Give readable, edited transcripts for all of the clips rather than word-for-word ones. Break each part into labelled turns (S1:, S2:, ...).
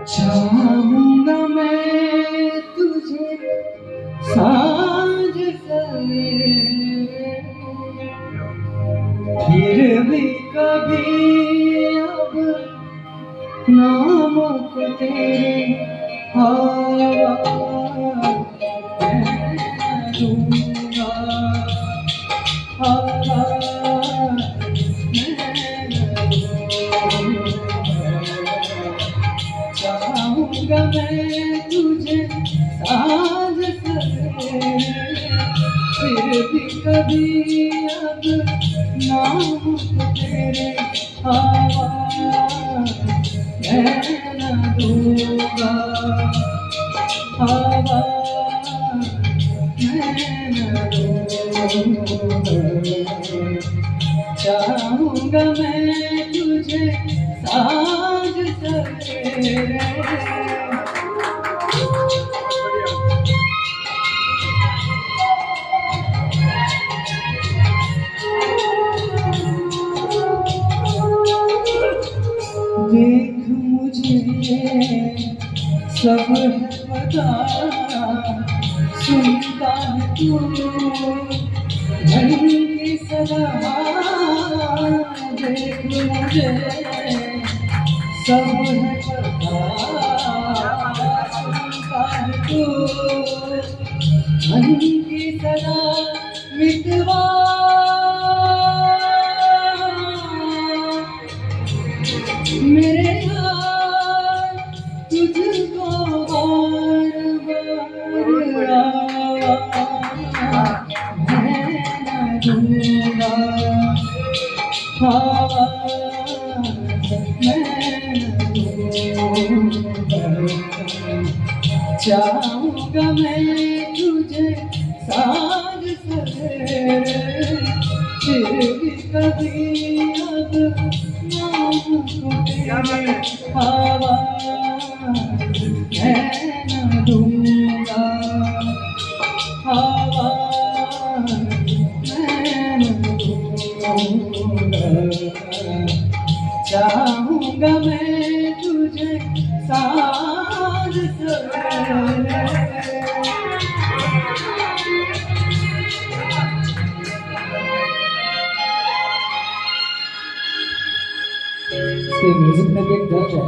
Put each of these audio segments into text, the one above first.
S1: चाहूंगा मैं तुझे सांझ सवेरे, फिर भी कभी अब नाम को तेरे हवा मैं दूंगा, हवा चाहूंगा मैं तुझे सांझ सवेरे, फिर भी कभी अब नाम को तेरे हवा मैं न दूंगा, हवा मैं न दूंगा। चाहूंगा मैं तुझे सांझ सवेरे। देख मुझे सब है पता, सुनता है तू मन की सलाह। देख मुझे सब है पता, सुनता है तू मन की सलाह। मितवा मेरे यार तुझको बार बार मैं न दूंगा, हवा मैं न दूंगा। चाहूंगा मैं तुझे सांझ सवेरे, फिर भी कभी अब नाम को तेरे हवा मैं न दूंगा, हवा मैं न दूंगा। चाहूंगा मैं तुझे सांझ सवेरे। इसके म्यूजिक में भी एक दर्द है।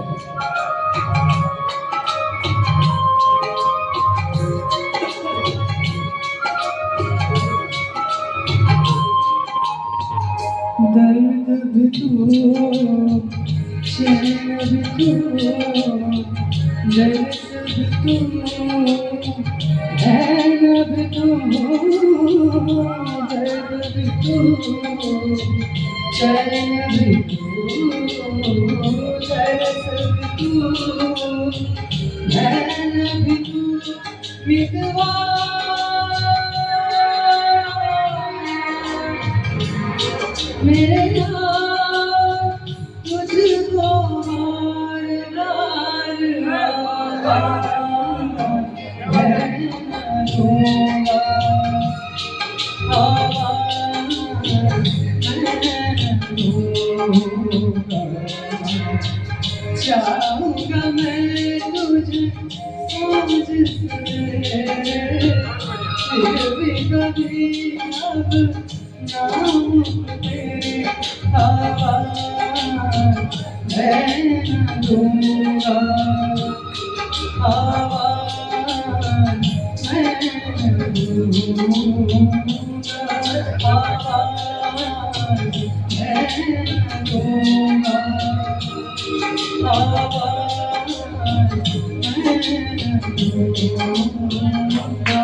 S1: दर्द भी तू, चैन भी तू, दर्द भी तू, चैन भी तू, दर्द भी तू, चैन भी तू, दर्द भी तू, चैन भी तू। मितवा मेरे यार तुझको बार बार मैं न दूंगा, हवा मैं न दूंगा। चाहूंगा मैं तुझे सांझ सवेरे, फिर भी कभी अब नाम तेरे हवा मैं न दूंगा, हवा मैं न दूंगा, हवा मैं न दूंगा, हवा मैं न दूंगा।